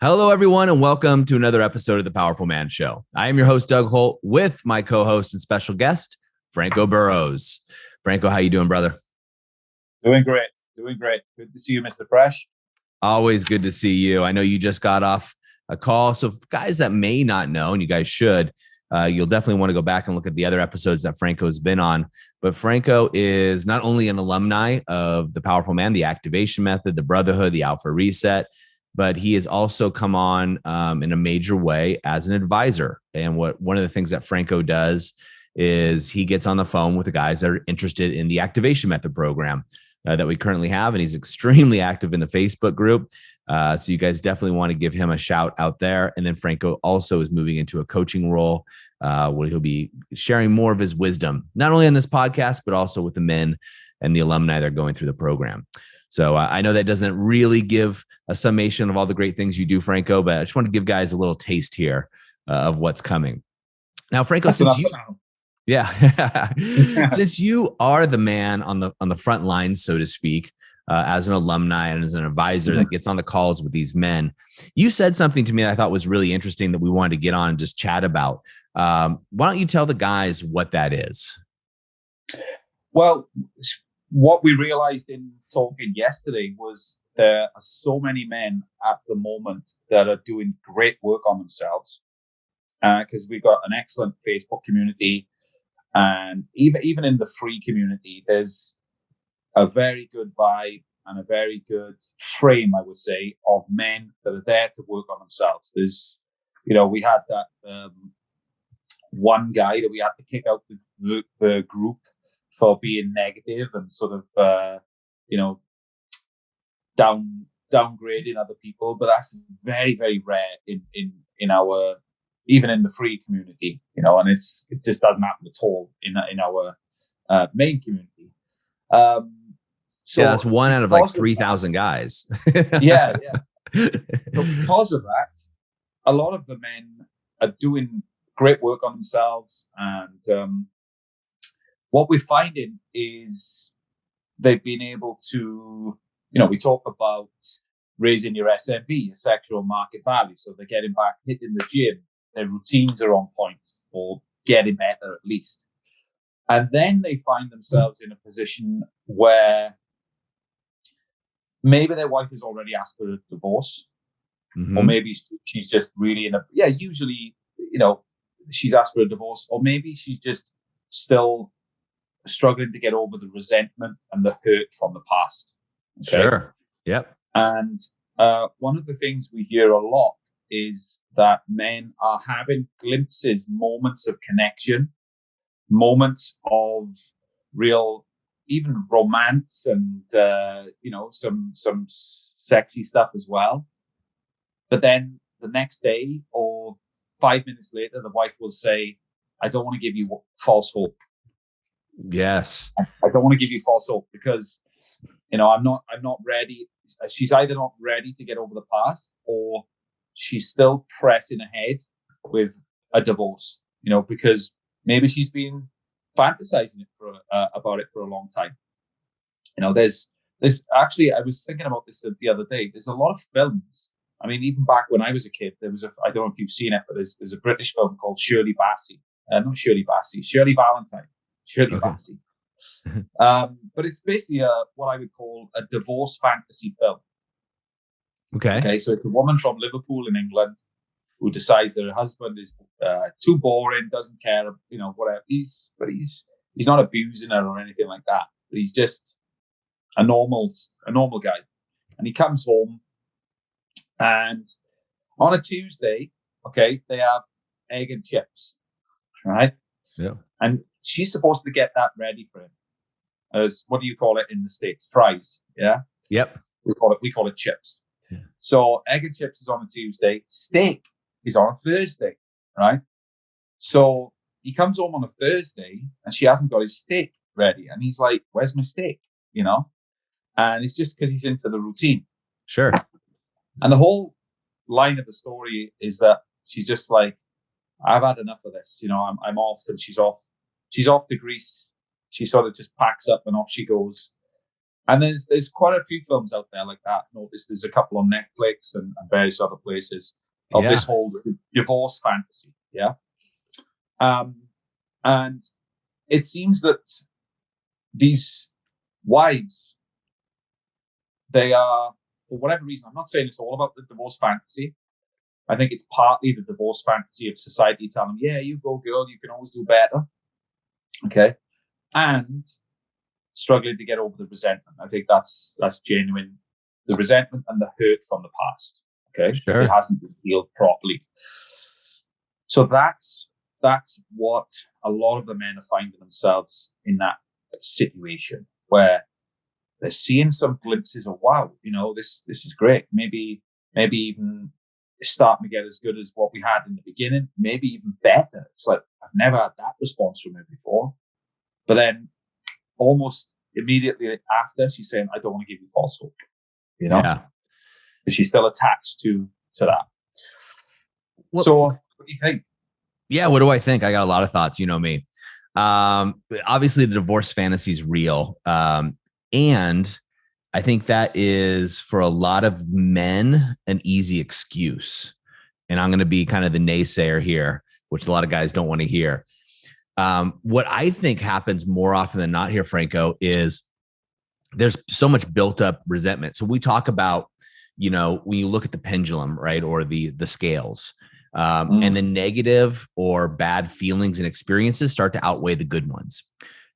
Hello, everyone, and welcome to another episode of the Powerful Man Show. I am your host, Doug Holt, with my co-host and special guest, Franco Burrows. Franco, how you doing, brother? Doing great. Good to see you, Mr. Fresh. Always good to see you. I know you just got off a call. So for guys that may not know, and you guys should, you'll definitely want to go back and look at the other episodes that Franco has been on. But Franco is not only an alumni of the Powerful Man, the Activation Method, the Brotherhood, the Alpha Reset, but he has also come on in a major way as an advisor. And one of the things that Franco does is he gets on the phone with the guys that are interested in the Activation Method program that we currently have. And he's extremely active in the Facebook group. So you guys definitely want to give him a shout out there. And then Franco also is moving into a coaching role where he'll be sharing more of his wisdom, not only on this podcast, but also with the men and the alumni that are going through the program. So I know that doesn't really give a summation of all the great things you do, Franco, but I just want to give guys a little taste here of what's coming. Now, Franco, since you are the man on the front lines, so to speak, as an alumni and as an advisor that gets on the calls with these men, you said something to me that I thought was really interesting that we wanted to get on and just chat about. Why don't you tell the guys what that is? Well, what we realized in talking yesterday was there are so many men at the moment that are doing great work on themselves because we've got an excellent Facebook community. And even in the free community, there's a very good vibe and a very good frame, I would say, of men that are there to work on themselves. There's, we had that one guy that we had to kick out the group for being negative and sort of, downgrading other people. But that's very, very rare in our, even in the free community, and it just doesn't happen at all in our main community. So yeah, that's one out of like 3,000 guys. yeah. So because of that, a lot of the men are doing great work on themselves. And what we're finding is they've been able to, we talk about raising your SMV, your sexual market value. So they're getting back, hitting the gym. Their routines are on point or getting better at least. And then they find themselves in a position where maybe their wife has already asked for a divorce, or maybe she's just really usually, she's asked for a divorce, or maybe she's just still struggling to get over the resentment and the hurt from the past. Okay? Sure. Yep. And one of the things we hear a lot is that men are having glimpses, moments of connection, moments of real, even romance and, some sexy stuff as well. But then the next day or 5 minutes later, the wife will say, I don't want to give you false hope. Yes. I don't want to give you false hope because, I'm not ready. She's either not ready to get over the past or she's still pressing ahead with a divorce, because maybe she's been fantasizing about it for a long time. There's actually, I was thinking about this the other day. There's a lot of films. I mean, even back when I was a kid, there was I don't know if you've seen it, but there's a British film called Shirley Valentine. Shirley Bassey. But it's basically what I would call a divorce fantasy film. Okay. So it's a woman from Liverpool in England who decides that her husband is too boring, doesn't care, whatever. He's not abusing her or anything like that. But he's just a normal guy. And he comes home, and on a Tuesday, okay, they have egg and chips, right? Yeah. And she's supposed to get that ready for him. As what do you call it in the States? Fries. Yeah. Yep. We call it chips. Yeah. So egg and chips is on a Tuesday. Steak is on a Thursday, right? So he comes home on a Thursday and she hasn't got his steak ready. And he's like, where's my steak? And it's just because he's into the routine. Sure. And the whole line of the story is that she's just like, I've had enough of this. I'm off, and she's off. She's off to Greece. She sort of just packs up and off she goes. And there's quite a few films out there like that. Notice there's a couple on Netflix and various other places of Yeah. this whole divorce fantasy. Yeah. And it seems that these wives, they are, for whatever reason, I'm not saying it's all about the divorce fantasy. I think it's partly the divorce fantasy of society telling them, yeah, you go, girl, you can always do better. Okay. And struggling to get over the resentment. I think that's genuine. The resentment and the hurt from the past. Okay. Sure. If it hasn't been healed properly. So that's what a lot of the men are finding themselves in, that situation where they're seeing some glimpses of, wow, this is great. Maybe even starting to get as good as what we had in the beginning, maybe even better. It's like, I've never had that response from her before. But then almost immediately after, she's saying, I don't want to give you false hope, Yeah. But she's still attached to that. So what do you think? Yeah. What do I think? I got a lot of thoughts. You know me. Obviously the divorce fantasy is real. And I think that is, for a lot of men, an easy excuse. And I'm going to be kind of the naysayer here, which a lot of guys don't want to hear. What I think happens more often than not here, Franco, is there's so much built up resentment. So we talk about, when you look at the pendulum, right, or the scales, and the negative or bad feelings and experiences start to outweigh the good ones.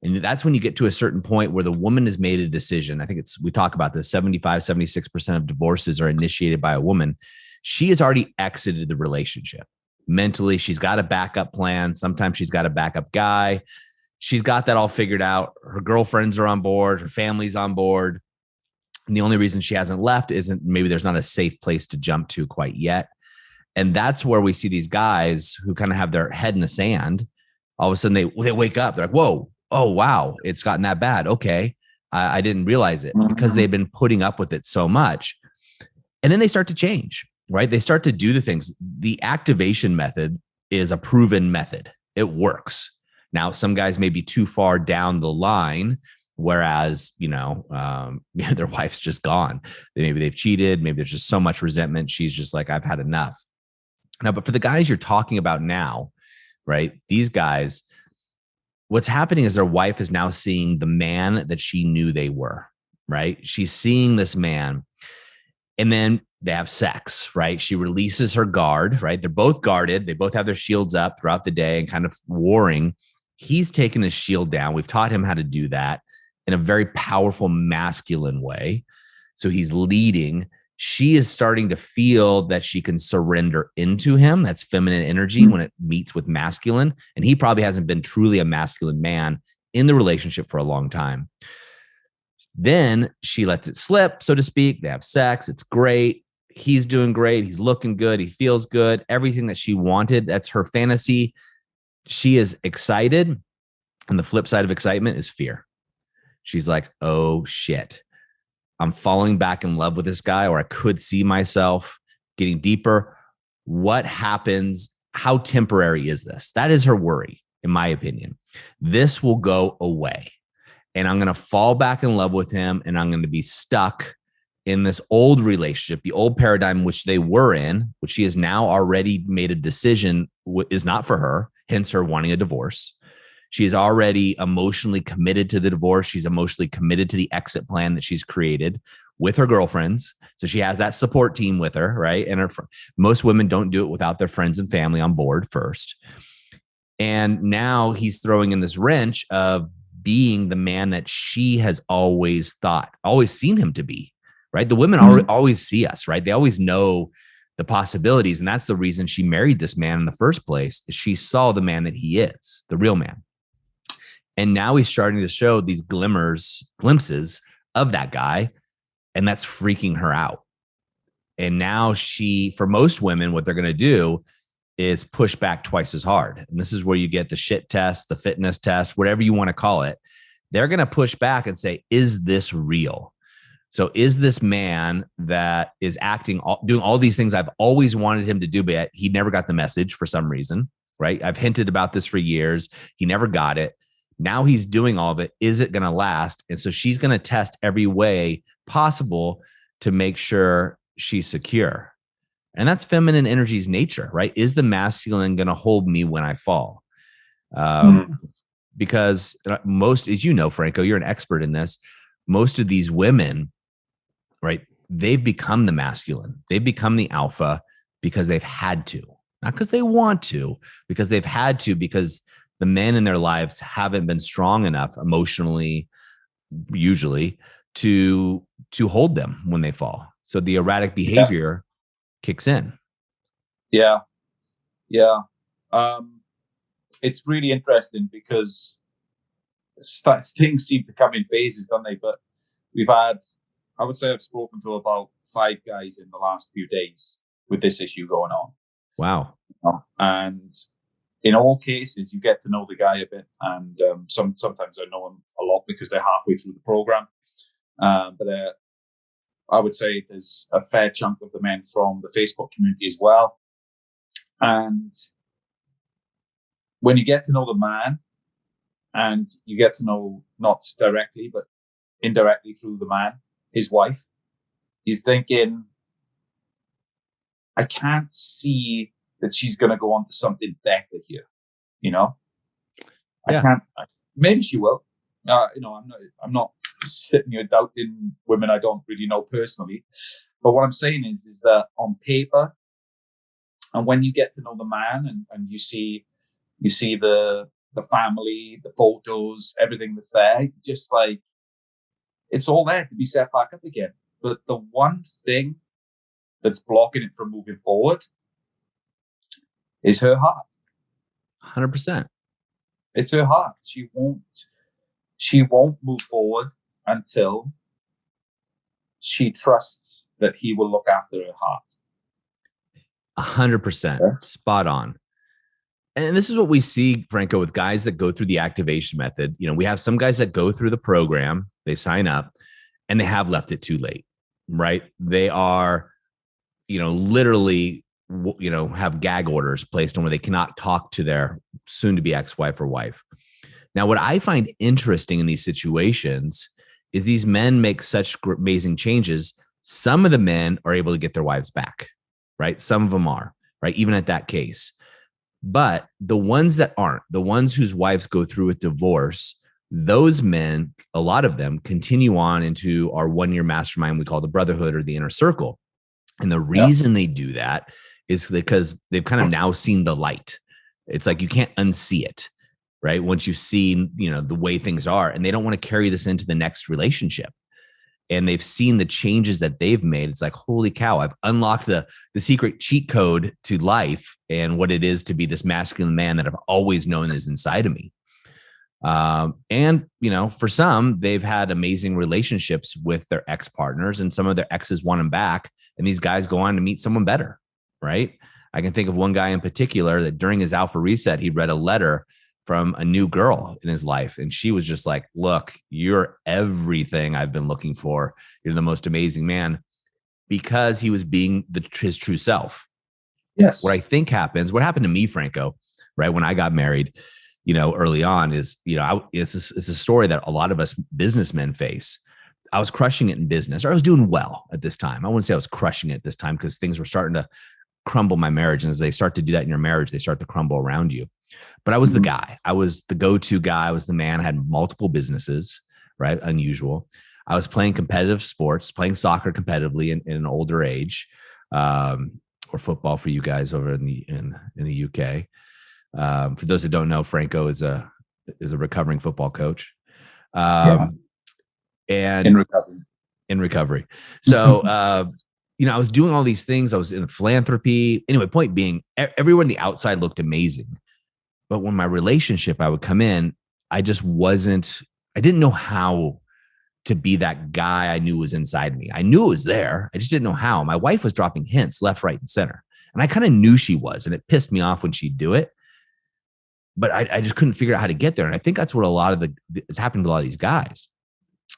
And that's when you get to a certain point where the woman has made a decision. I think we talk about this, 75, 76% of divorces are initiated by a woman. She has already exited the relationship. Mentally, she's got a backup plan. Sometimes she's got a backup guy. She's got that all figured out. Her girlfriends are on board. Her family's on board. And the only reason she hasn't left isn't, maybe there's not a safe place to jump to quite yet. And that's where we see these guys who kind of have their head in the sand. All of a sudden they wake up. They're like, whoa, oh, wow, it's gotten that bad. Okay. I didn't realize it, because they've been putting up with it so much. And then they start to change, right? They start to do the things. The activation method is a proven method. It works. Now, some guys may be too far down the line, whereas, their wife's just gone. Maybe they've cheated. Maybe there's just so much resentment. She's just like, I've had enough. Now, but for the guys you're talking about now, right? These guys, what's happening is their wife is now seeing the man that she knew they were, right? She's seeing this man, and then they have sex, right? She releases her guard, right? They're both guarded. They both have their shields up throughout the day and kind of warring. He's taken his shield down. We've taught him how to do that in a very powerful masculine way. So he's leading. She is starting to feel that she can surrender into him. That's feminine energy when it meets with masculine. And he probably hasn't been truly a masculine man in the relationship for a long time. Then she lets it slip, so to speak. They have sex. It's great. He's doing great. He's looking good. He feels good. Everything that she wanted. That's her fantasy. She is excited. And the flip side of excitement is fear. She's like, oh shit, I'm falling back in love with this guy, or I could see myself getting deeper. What happens? How temporary is this? That is her worry, in my opinion. This will go away, and I'm going to fall back in love with him, and I'm going to be stuck in this old relationship, the old paradigm which they were in, which she has now already made a decision is not for her, hence her wanting a divorce. She is already emotionally committed to the divorce. She's emotionally committed to the exit plan that she's created with her girlfriends. So she has that support team with her, right? And most women don't do it without their friends and family on board first. And now he's throwing in this wrench of being the man that she has always seen him to be, right? The women always see us, right? They always know the possibilities. And that's the reason she married this man in the first place. She saw the man that he is, the real man. And now he's starting to show these glimpses of that guy. And that's freaking her out. And now for most women, what they're going to do is push back twice as hard. And this is where you get the shit test, the fitness test, whatever you want to call it. They're going to push back and say, is this real? So is this man that is doing all these things I've always wanted him to do, but he never got the message for some reason, right? I've hinted about this for years. He never got it. Now he's doing all of it. Is it going to last? And so she's going to test every way possible to make sure she's secure. And that's feminine energy's nature, right? Is the masculine going to hold me when I fall? Because most, as you know, Franco, you're an expert in this. Most of these women, right, they've become the masculine. They've become the alpha because they've had to, not because they want to, because they've had to, because the men in their lives haven't been strong enough emotionally, usually, to hold them when they fall. So the erratic behavior kicks in. Yeah. It's really interesting because things seem to come in phases, don't they? But I would say I've spoken to about 5 guys in the last few days with this issue going on. Wow. And in all cases, you get to know the guy a bit. And sometimes I know him a lot because they're halfway through the program. But I would say there's a fair chunk of the men from the Facebook community as well. And when you get to know the man, and you get to know not directly, but indirectly through the man, his wife, you're thinking, I can't see that she's going to go on to something better here. Yeah. I can't. Maybe she will. I'm not sitting here doubting women I don't really know personally. But what I'm saying is that on paper, and when you get to know the man and you see the family, the photos, everything that's there, just like, it's all there to be set back up again. But the one thing that's blocking it from moving forward is her heart. 100%. It's her heart. She won't move forward until she trusts that he will look after her heart. 100%. Spot on. And this is what we see, Franco, with guys that go through the activation method. We have some guys that go through the program, they sign up, and they have left it too late, right? They are, literally, have gag orders placed on where they cannot talk to their soon-to-be ex-wife or wife. Now, what I find interesting in these situations is these men make such amazing changes. Some of the men are able to get their wives back, right? Some of them are, right? Even at that case. But the ones that aren't, the ones whose wives go through with divorce, those men, a lot of them continue on into our 1-year mastermind we call the brotherhood or the inner circle. And the reason they do that is because they've kind of now seen the light. It's like you can't unsee it, right? Once you've seen, the way things are, and they don't want to carry this into the next relationship. And they've seen the changes that they've made. It's like, holy cow, I've unlocked the secret cheat code to life and what it is to be this masculine man that I've always known is inside of me. And, for some, they've had amazing relationships with their ex-partners, and some of their exes want them back. And these guys go on to meet someone better, right? I can think of one guy in particular that during his alpha reset, he read a letter from a new girl in his life. And she was just like, look, you're everything I've been looking for. You're the most amazing man, because he was being his true self. Yes. What I think happens, what happened to me, Franco, right? When I got married, early on is, it's a story that a lot of us businessmen face. I was crushing it in business, or I was doing well at this time. I wouldn't say I was crushing it this time, because things were starting to crumble my marriage. And as they start to do that in your marriage, they start to crumble around you. But I was the guy. I was the go-to guy. I was the man. I had multiple businesses, right? Unusual. I was playing competitive sports, playing soccer competitively in an older age, or football for you guys over in the UK. For those that don't know, Franco is a recovering football coach, and in recovery. So, I was doing all these things. I was in philanthropy. Anyway, point being, everyone on the outside looked amazing. But when my relationship, I would come in, I didn't know how to be that guy I knew was inside me. I knew it was there. I just didn't know how. My wife was dropping hints left, right, and center. And I kind of knew she was, and it pissed me off when she'd do it. But I just couldn't figure out how to get there. And I think that's what it's happened to a lot of these guys.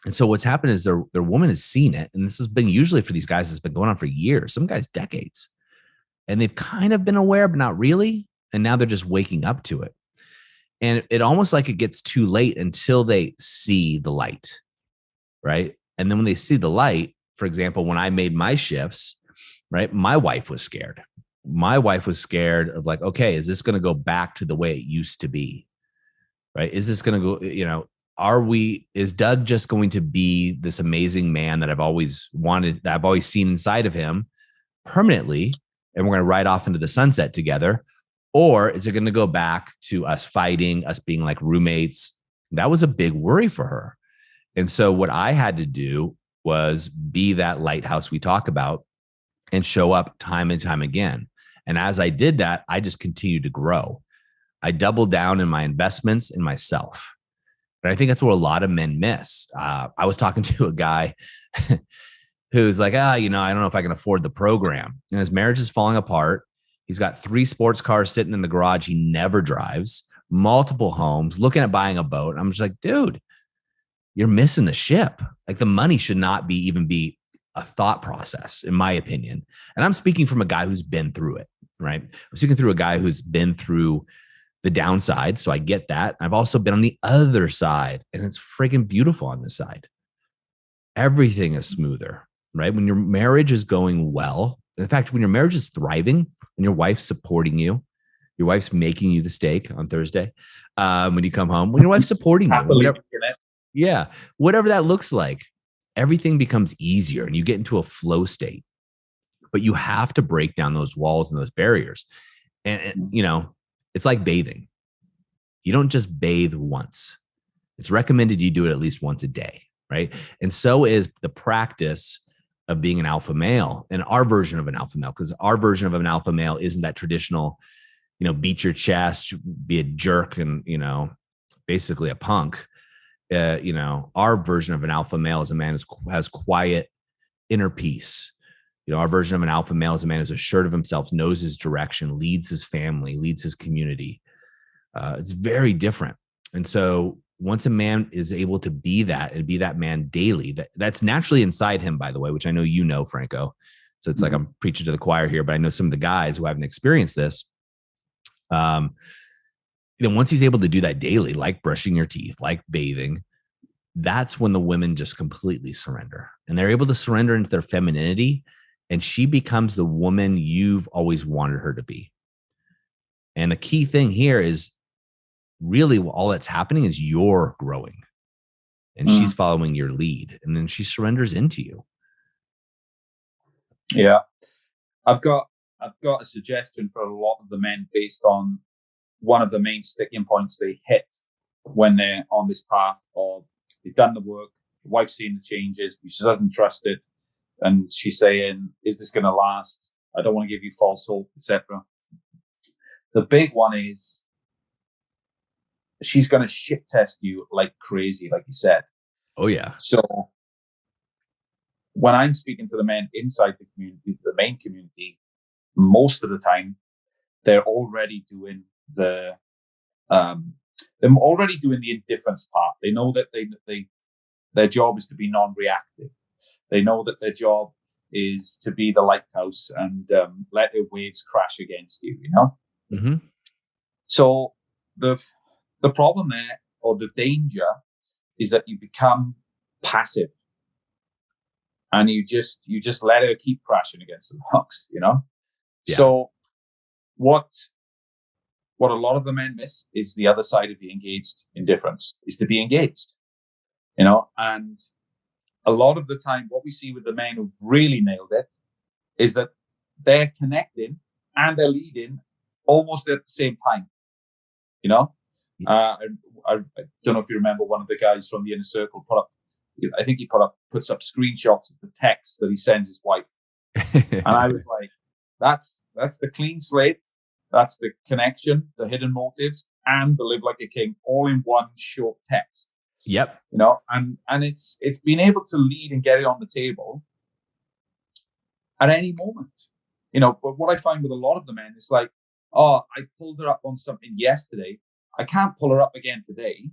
And so what's happened is their woman has seen it. And this has been usually for these guys, it's been going on for years, some guys decades. And they've kind of been aware, but not really. And now they're just waking up to it. And it almost like it gets too late until they see the light, right? And then when they see the light, for example, when I made my shifts, right, my wife was scared. My wife was scared of like, okay, is this going to go back to the way it used to be? Right? Is this going to go, is Doug just going to be this amazing man that I've always wanted, that I've always seen inside of him permanently, and we're going to ride off into the sunset together? Or is it going to go back to us fighting, us being like roommates? That was a big worry for her. And so what I had to do was be that lighthouse we talk about and show up time and time again. And as I did that, I just continued to grow. I doubled down in my investments in myself. And I think that's what a lot of men miss. I was talking to a guy who's like, I don't know if I can afford the program. And his marriage is falling apart. He's got 3 sports cars sitting in the garage he never drives, multiple homes, looking at buying a boat. I'm just like, dude, you're missing the ship. Like, the money should not be even be a thought process, in my opinion. And I'm speaking from a guy who's been through it, right? I'm speaking through a guy who's been through the downside. So I get that. I've also been on the other side, and it's freaking beautiful on this side. Everything is smoother, right? When your marriage is going well, in fact, when your marriage is thriving and your wife's supporting you, your wife's making you the steak on Thursday, when you come home, when your wife's supporting you, whatever that looks like, everything becomes easier and you get into a flow state. But you have to break down those walls and those barriers. And it's like bathing. You don't just bathe once. It's recommended you do it at least once a day, right? And so is the practice of being an alpha male, and our version of an alpha male, because our version of an alpha male isn't that traditional, beat your chest, be a jerk, and, basically a punk. Our version of an alpha male is a man who has quiet inner peace. Our version of an alpha male is a man who's assured of himself, knows his direction, leads his family, leads his community. It's very different. And so once a man is able to be that and be that man daily, that's naturally inside him, by the way, which I know, Franco. So it's like I'm preaching to the choir here, but I know some of the guys who haven't experienced this. Once he's able to do that daily, like brushing your teeth, like bathing, that's when the women just completely surrender, and they're able to surrender into their femininity. And she becomes the woman you've always wanted her to be. And the key thing here is really all that's happening is you're growing, and she's following your lead, and then she surrenders into you. Yeah. I've got a suggestion for a lot of the men based on one of the main sticking points they hit when they're on this path of they've done the work, the wife's seen the changes, but she doesn't trust it. And she's saying, is this going to last? I don't want to give you false hope, etc. The big one is she's going to shit test you like crazy, like you said. Oh, yeah. So when I'm speaking to the men inside the community, the main community, most of the time, they're already doing the indifference part. They know that their job is to be non-reactive. They know that their job is to be the lighthouse and let the waves crash against you, Mm-hmm. So the problem there, or the danger, is that you become passive, and you just let her keep crashing against the rocks, Yeah. So what a lot of the men miss is the other side of the engaged indifference, is to be engaged, and a lot of the time, what we see with the men who've really nailed it is that they're connecting and they're leading almost at the same time. I don't know if you remember one of the guys from the inner circle puts up screenshots of the text that he sends his wife, and I was like, that's the clean slate, that's the connection, the hidden motives, and the live like a king, all in one short text. Yep. And it's being able to lead and get it on the table at any moment. But what I find with a lot of the men is like, oh, I pulled her up on something yesterday, I can't pull her up again today.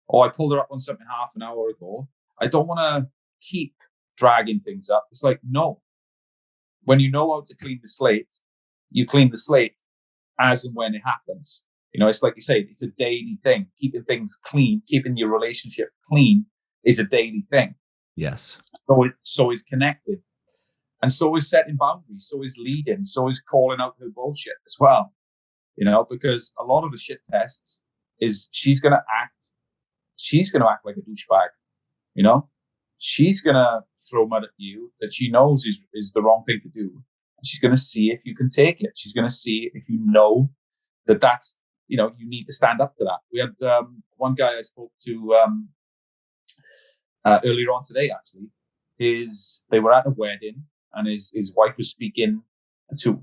Or I pulled her up on something half an hour ago. I don't want to keep dragging things up. It's like, no. When you know how to clean the slate, you clean the slate as and when it happens. It's like you say, it's a daily thing. Keeping things clean, keeping your relationship clean is a daily thing. Yes. So is connected. And so is setting boundaries, so is leading, so is calling out her bullshit as well. Because a lot of the shit tests is she's gonna act like a douchebag, She's gonna throw mud at you that she knows is the wrong thing to do. And she's gonna see if you can take it. She's gonna see if you know that's you need to stand up to that. We had one guy I spoke to earlier on today, actually. They were at a wedding and his wife was speaking to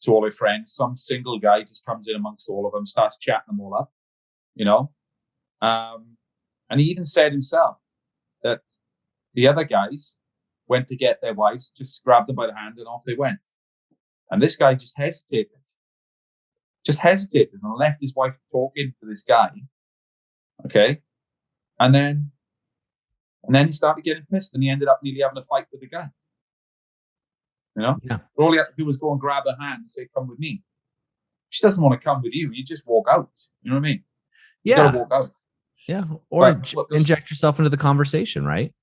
all her friends. Some single guy just comes in amongst all of them, starts chatting them all up, and he even said himself that the other guys went to get their wives, just grabbed them by the hand and off they went. And this guy just hesitated and left his wife talking to this guy. Okay. And then he started getting pissed and he ended up nearly having a fight with the guy. Yeah. All he had to do was go and grab her hand and say, come with me. She doesn't want to come with you. You just walk out. You know what I mean? Yeah. You gotta walk out. Yeah. Or inject yourself into the conversation, right?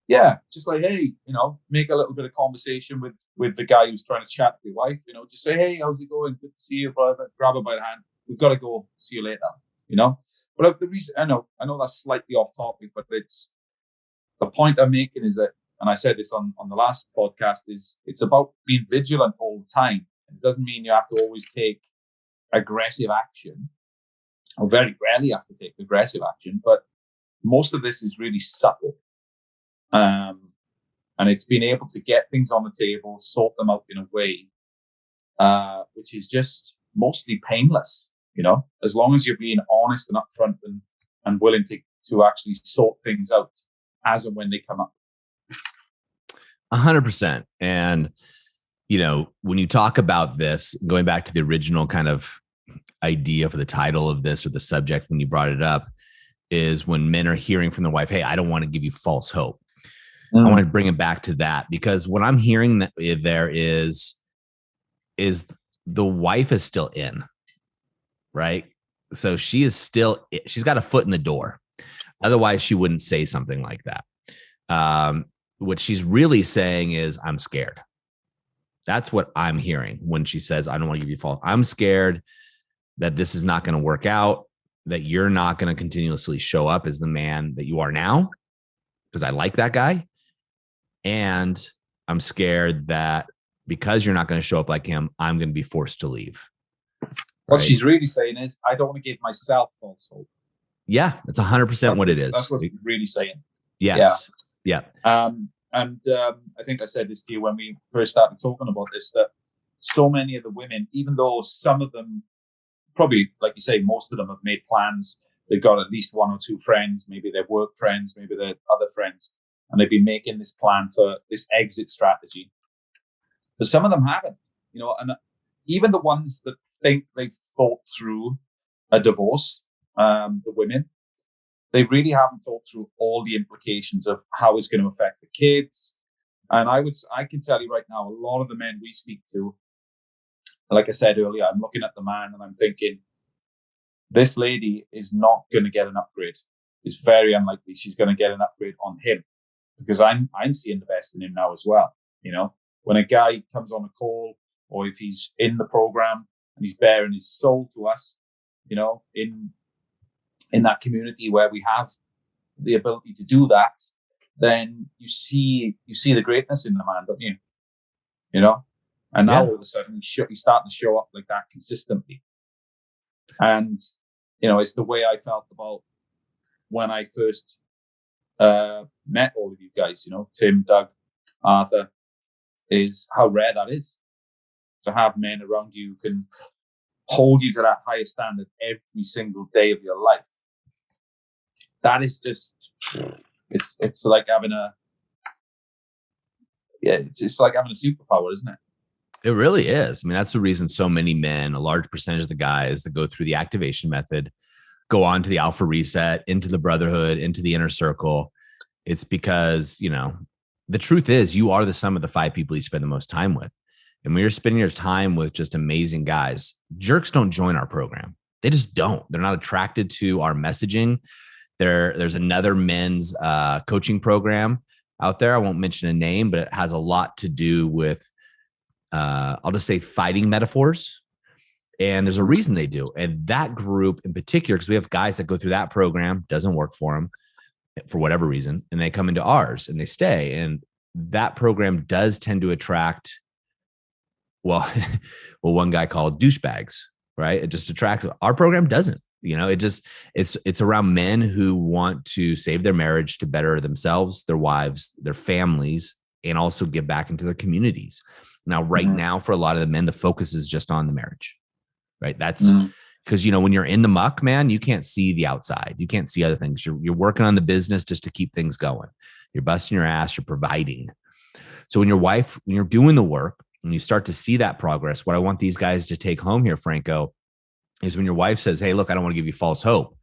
Yeah. Just like, hey, make a little bit of conversation with the guy who's trying to chat to your wife. Just say, hey, how's it going? Good to see you, brother. Grab her by the hand. We've got to go. See you later. But the reason I know that's slightly off topic, but it's the point I'm making is that, and I said this on the last podcast, is it's about being vigilant all the time. It doesn't mean you have to always take aggressive action, or very rarely have to take aggressive action, but most of this is really subtle. And it's being able to get things on the table, sort them out in a way, which is just mostly painless, as long as you're being honest and upfront and willing to actually sort things out as and when they come up. 100%. And, when you talk about this, going back to the original kind of idea for the title of this or the subject when you brought it up, is when men are hearing from their wife, hey, I don't want to give you false hope. I want to bring it back to that, because what I'm hearing there is the wife is still in, right? So she's got a foot in the door. Otherwise she wouldn't say something like that. What she's really saying is, I'm scared. That's what I'm hearing when she says, I don't want to give you false. I'm scared that this is not going to work out, that you're not going to continuously show up as the man that you are now, because I like that guy. And I'm scared that because you're not going to show up like him, I'm going to be forced to leave. What she's really saying is, I don't want to give myself false hope. Yeah, that's 100% what it is. That's what she's really saying. Yes. Yeah. And I think I said this to you when we first started talking about this, that so many of the women, even though some of them, probably, like you say, most of them have made plans. They've got at least one or two friends, maybe they're work friends, maybe they're other friends, and they've been making this plan for this exit strategy. But some of them haven't, and even the ones that think they've thought through a divorce, the women, they really haven't thought through all the implications of how it's going to affect the kids. And I can tell you right now, a lot of the men we speak to, like I said earlier, I'm looking at the man and I'm thinking, this lady is not going to get an upgrade. It's very unlikely she's going to get an upgrade on him, because I'm seeing the best in him now as well. When a guy comes on a call, or if he's in the program and he's bearing his soul to us, in that community where we have the ability to do that, then you see the greatness in the man, don't you? And now all of a sudden he's starting to show up like that consistently. And, it's the way I felt about when I first met all of you guys, Tim, Doug, Arthur, is how rare that is to have men around you who can hold you to that higher standard every single day of your life. That is just, it's like having it's like having a superpower, isn't it? It really is. I mean, that's the reason so many men, a large percentage of the guys that go through the activation method, go on to the alpha reset, into the brotherhood, into the inner circle. It's because, the truth is, you are the sum of the 5 people you spend the most time with. and when you're spending your time with just amazing guys, jerks don't join our program. They just don't. They're not attracted to our messaging. There's another men's coaching program out there. I won't mention a name, but it has a lot to do with, I'll just say, fighting metaphors. And there's a reason they do. And that group in particular, because we have guys that go through that program, doesn't work for them for whatever reason, and they come into ours and they stay. And that program does tend to attract, well, one guy called douchebags, right? It just attracts. Our program doesn't. It's around men who want to save their marriage to better themselves, their wives, their families, and also give back into their communities. Now, right now, for a lot of the men, the focus is just on the marriage, right? That's because, when you're in the muck, man, you can't see the outside. You can't see other things. You're working on the business just to keep things going. You're busting your ass. You're providing. So when you're doing the work and you start to see that progress, what I want these guys to take home here, Franco, is when your wife says, hey, look, I don't want to give you false hope.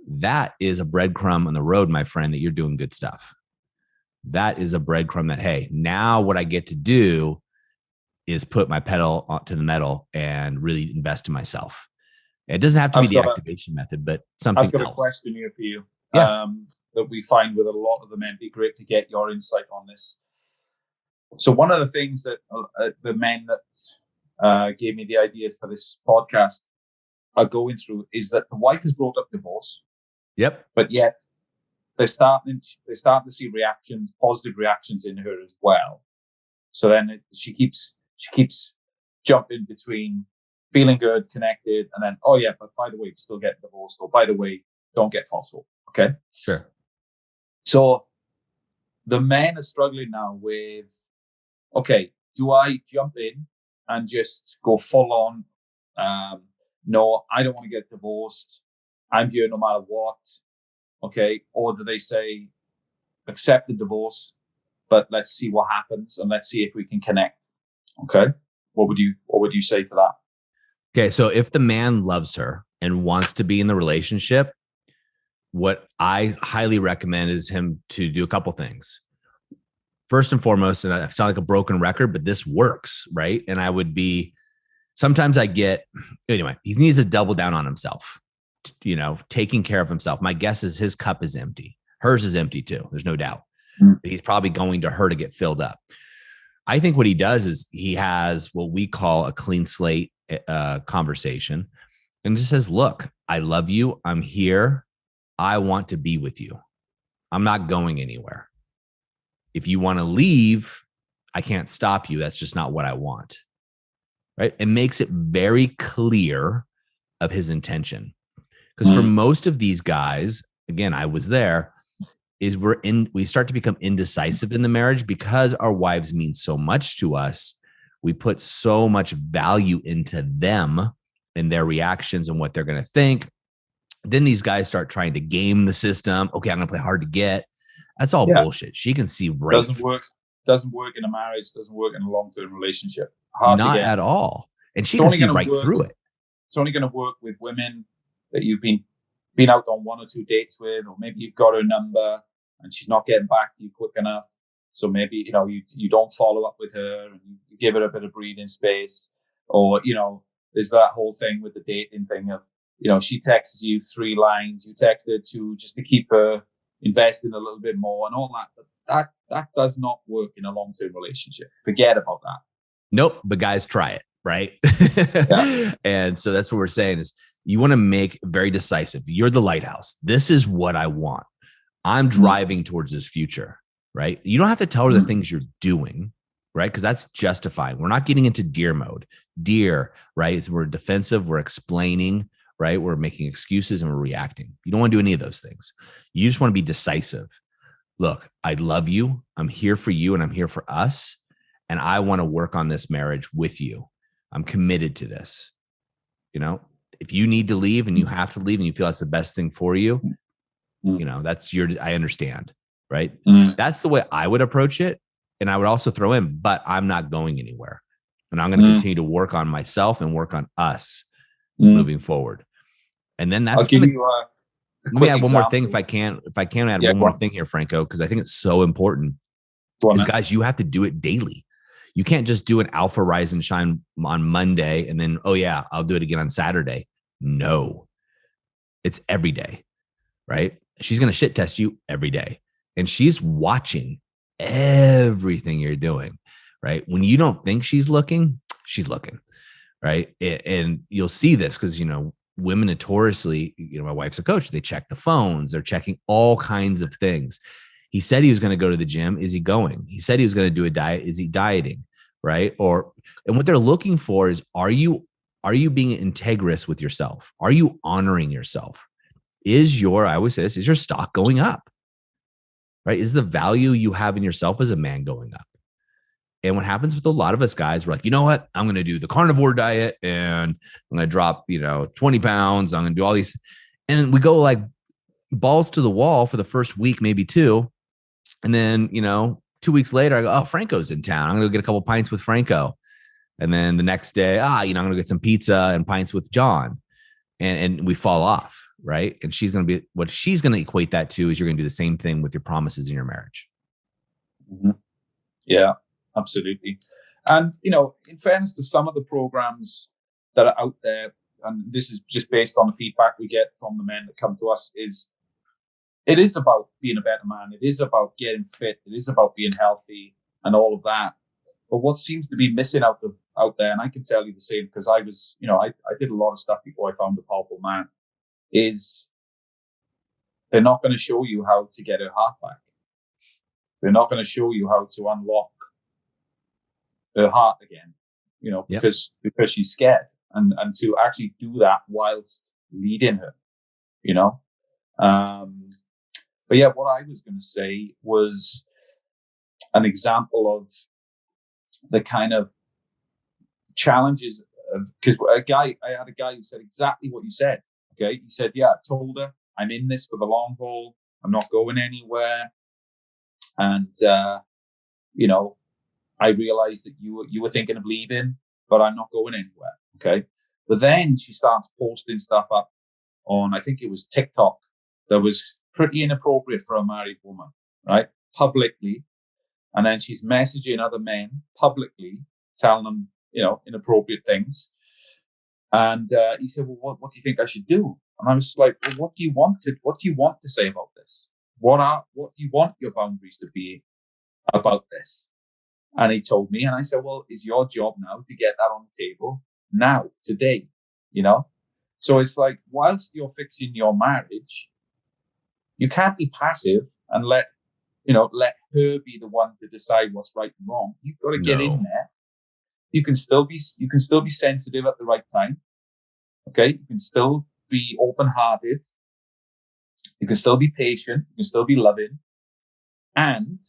That is a breadcrumb on the road, my friend, that you're doing good stuff. That is a breadcrumb that, hey, now what I get to do is put my pedal to the metal and really invest in myself. It doesn't have to be the activation method, but something else. I've got a question here for you. Yeah. That we find with a lot of the men. It'd be great to get your insight on this. So one of the things that the men that gave me the ideas for this podcast are going through is that the wife has brought up divorce. Yep. But yet they're starting to see positive reactions in her as well. So then she keeps jumping between feeling good, connected, and then, oh yeah, but by the way, still get divorced, or by the way, don't get false hope. Okay. Sure. So the men are struggling now with, okay, do I jump in and just go full on? No, I don't want to get divorced. I'm here no matter what. Okay. Or do they say, accept the divorce, but let's see what happens and let's see if we can connect. Okay. What would you say to that? Okay. So if the man loves her and wants to be in the relationship, what I highly recommend is him to do a couple things. First and foremost, and I sound like a broken record, but this works, right? And sometimes he needs to double down on himself, taking care of himself. My guess is his cup is empty. Hers is empty too. There's no doubt. He's probably going to her to get filled up. I think what he does is he has what we call a clean slate conversation and just says, look, I love you. I'm here. I want to be with you. I'm not going anywhere. If you want to leave, I can't stop you. That's just not what I want. Right? It makes it very clear of his intention. Because for most of these guys, again, I was there, we start to become indecisive in the marriage because our wives mean so much to us. We put so much value into them and their reactions and what they're going to think. Then these guys start trying to game the system. Okay, I'm going to play hard to get. That's all bullshit. She can see right. Doesn't work in a marriage. Doesn't work in a long-term relationship. Not at all. And she can see right through it. It's only going to work with women that you've been out on one or two dates with, or maybe you've got her number and she's not getting back to you quick enough. So maybe, you don't follow up with her and you give her a bit of breathing space. Or, there's that whole thing with the dating thing of, she texts you 3 lines, you text her 2 just to keep her investing a little bit more and all that. But that does not work in a long-term relationship. Forget about that. Nope. But guys, try it. Right. Yeah. And so that's what we're saying is you want to make very decisive. You're the lighthouse. This is what I want. I'm driving towards this future. Right. You don't have to tell her the things you're doing. Right. Because that's justifying. We're not getting into deer mode. Deer. Right. So we're defensive. We're explaining. Right. We're making excuses and we're reacting. You don't want to do any of those things. You just want to be decisive. Look, I love you. I'm here for you and I'm here for us. And I want to work on this marriage with you. I'm committed to this. If you need to leave and you have to leave and you feel that's the best thing for you, I understand. Right. That's the way I would approach it. And I would also throw in, but I'm not going anywhere. And I'm going to continue to work on myself and work on us moving forward. And then that's, I'll give you let me add one more thing if I can add one more thing here, Franco, because I think it's so important. Guys, you have to do it daily. You can't just do an alpha rise and shine on Monday and then, oh yeah, I'll do it again on Saturday. No, it's every day, right? She's going to shit test you every day. And she's watching everything you're doing, right? When you don't think she's looking, right? And you'll see this because, women notoriously, my wife's a coach, they check the phones, they're checking all kinds of things. He said he was going to go to the gym. Is he going? He said he was going to do a diet. Is he dieting? Right? And what they're looking for is, are you being integrous with yourself? Are you honoring yourself? I always say this, is your stock going up? Right? Is the value you have in yourself as a man going up? And what happens with a lot of us guys, we're like, you know what? I'm going to do the carnivore diet and I'm going to drop, 20 pounds. I'm going to do all these. And we go like balls to the wall for the first week, maybe two. And then, 2 weeks later, I go, oh, Franco's in town. I'm going to get a couple pints with Franco. And then the next day, I'm going to get some pizza and pints with John. And we fall off, right? And what she's going to equate that to is you're going to do the same thing with your promises in your marriage. Mm-hmm. Yeah, absolutely. And, in fairness to some of the programs that are out there, and this is just based on the feedback we get from the men that come to us, it is about being a better man. It is about getting fit. It is about being healthy and all of that. But what seems to be missing out there, and I can tell you the same because I was, I did a lot of stuff before I found a powerful man, is they're not going to show you how to get her heart back. They're not going to show you how to unlock her heart again, because she's scared, and to actually do that whilst leading her, But yeah, what I was going to say was an example of the kind of challenges because I had a guy who said exactly what you said. Okay. He said, yeah, I told her I'm in this for the long haul. I'm not going anywhere. And, I realized that you were thinking of leaving, but I'm not going anywhere. Okay. But then she starts posting stuff up on, I think it was TikTok, that was pretty inappropriate for a married woman, right? Publicly. And then she's messaging other men publicly, telling them, inappropriate things. And he said, well, what do you think I should do? And I was like, well, what do you want to say about this? What do you want your boundaries to be about this? And he told me, and I said, well, it's your job now to get that on the table now, today, So it's like, whilst you're fixing your marriage, you can't be passive and let her be the one to decide what's right and wrong. You've got to get in there. You can still be sensitive at the right time. Okay. You can still be open-hearted. You can still be patient. You can still be loving. And,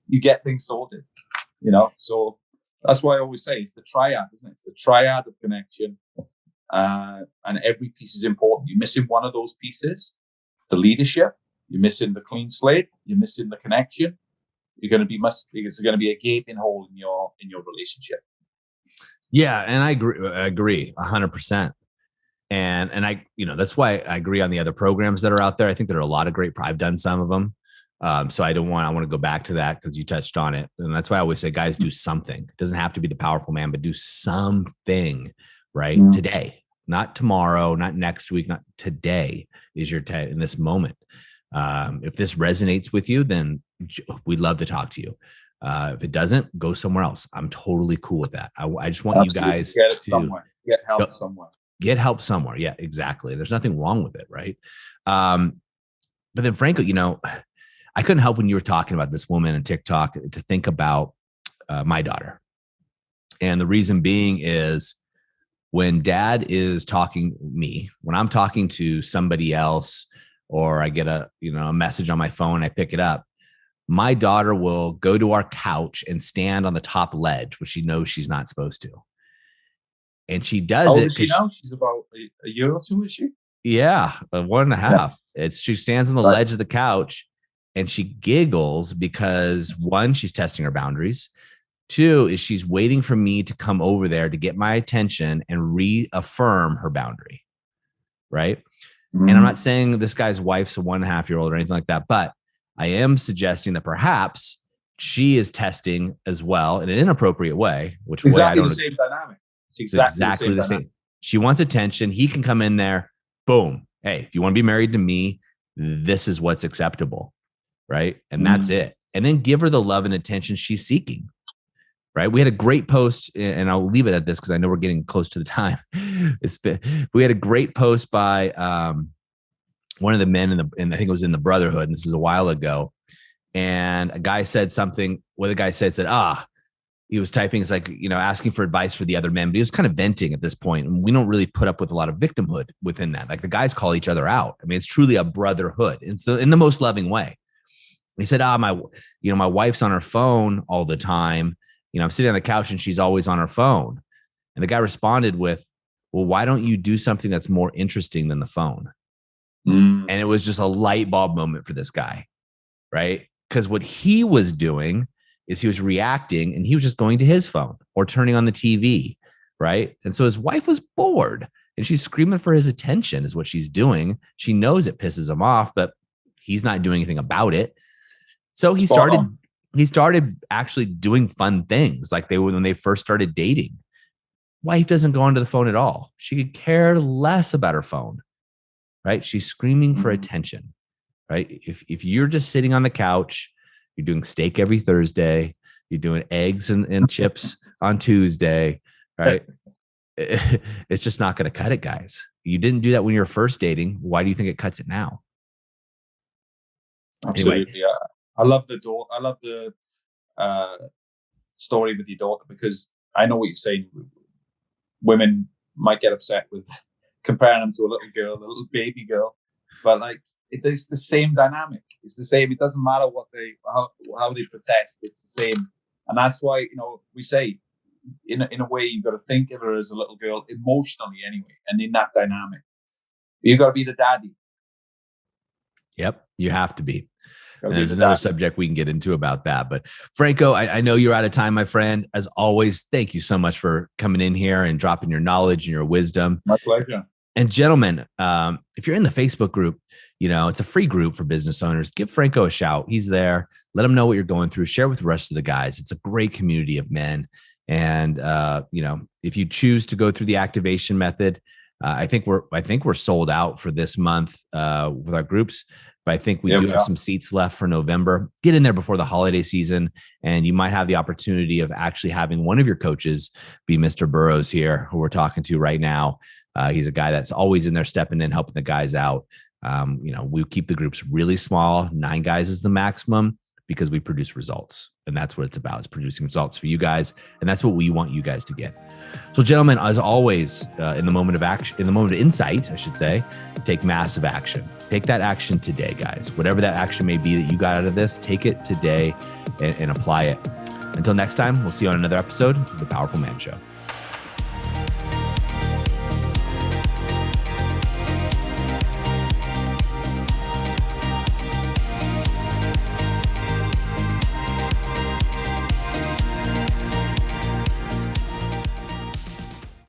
you get things sorted, So that's why I always say it's the triad, isn't it? It's the triad of connection. And every piece is important. You're missing one of those pieces, the leadership. You're missing the clean slate. You're missing the connection. It's going to be a gaping hole in your relationship. Yeah, and I agree 100%. And I, that's why I agree on the other programs that are out there. I think there are a lot of great. I've done some of them. So I want to go back to that because you touched on it. And that's why I always say, guys, do something. It doesn't have to be the powerful man, but do something, right? Mm. Today, not tomorrow, not next week, not today is your in this moment. If this resonates with you, then we'd love to talk to you. If it doesn't, go somewhere else. I'm totally cool with that. I just want you guys to get help somewhere. Get help somewhere. Yeah, exactly. There's nothing wrong with it, right? But then, Franco, I couldn't help when you were talking about this woman on TikTok to think about my daughter. And the reason being is when dad is talking me, when I'm talking to somebody else, or I get a message on my phone, I pick it up, my daughter will go to our couch and stand on the top ledge, which she knows she's not supposed to. And she does it. She now? She's about a year or two, is she? Yeah, 1.5. Yeah. She stands on the ledge of the couch and she giggles because 1, she's testing her boundaries. 2 is she's waiting for me to come over there to get my attention and reaffirm her boundary. Right. Mm-hmm. And I'm not saying this guy's wife's a 1.5-year-old or anything like that, but I am suggesting that perhaps she is testing as well in an inappropriate way, which exactly the same dynamic. It's exactly the same. She wants attention. He can come in there, boom. Hey, if you want to be married to me, this is what's acceptable, right? And that's it. And then give her the love and attention she's seeking, right? We had a great post, and I'll leave it at this because I know we're getting close to the time. We had a great post by one of the men and I think it was in the Brotherhood, and this is a while ago. And a guy said something. What the guy said, he was typing, it's like, asking for advice for the other men, but he was kind of venting at this point. And we don't really put up with a lot of victimhood within that. Like the guys call each other out. I mean, it's truly a brotherhood. It's in the most loving way. And he said, my wife's on her phone all the time. I'm sitting on the couch and she's always on her phone. And the guy responded with, well, why don't you do something that's more interesting than the phone? And it was just a light bulb moment for this guy, right? Because what he was doing is he was reacting and he was just going to his phone or turning on the TV, right? And so his wife was bored and she's screaming for his attention is what she's doing. She knows it pisses him off, but he's not doing anything about it. So he started actually doing fun things like when they first started dating. Wife doesn't go onto the phone at all. She could care less about her phone, right? She's screaming for attention, right? If you're just sitting on the couch, you're doing steak every Thursday, you're doing eggs and chips on Tuesday, right? It's just not going to cut it, guys. You didn't do that when you were first dating. Why do you think it cuts it now? Absolutely. Anyway. Yeah. I love the story with your daughter, because I know what you're saying. Women might get upset with comparing them to a little girl, a little baby girl, but like it's the same dynamic. It's the same. It doesn't matter how they protest. It's the same, and that's why we say in a way you've got to think of her as a little girl emotionally anyway, and in that dynamic, you got to be the daddy. Yep, you have to be. And there's another subject we can get into about that. But Franco, I know you're out of time, my friend. As always, thank you so much for coming in here and dropping your knowledge and your wisdom. My pleasure. And gentlemen, if you're in the Facebook group, it's a free group for business owners. Give Franco a shout. He's there. Let him know what you're going through. Share with the rest of the guys. It's a great community of men. And, if you choose to go through the activation method, I think we're sold out for this month with our groups. But I think we do have some seats left for November. Get in there before the holiday season, and you might have the opportunity of actually having one of your coaches be Mr. Burrows here, who we're talking to right now. He's a guy that's always in there stepping in, helping the guys out. We keep the groups really small. 9 guys is the maximum because we produce results. And that's what it's about. It's producing results for you guys. And that's what we want you guys to get. So gentlemen, as always, in the moment of insight, I should say, take massive action. Take that action today, guys. Whatever that action may be that you got out of this, take it today and apply it. Until next time, we'll see you on another episode of The Powerful Man Show.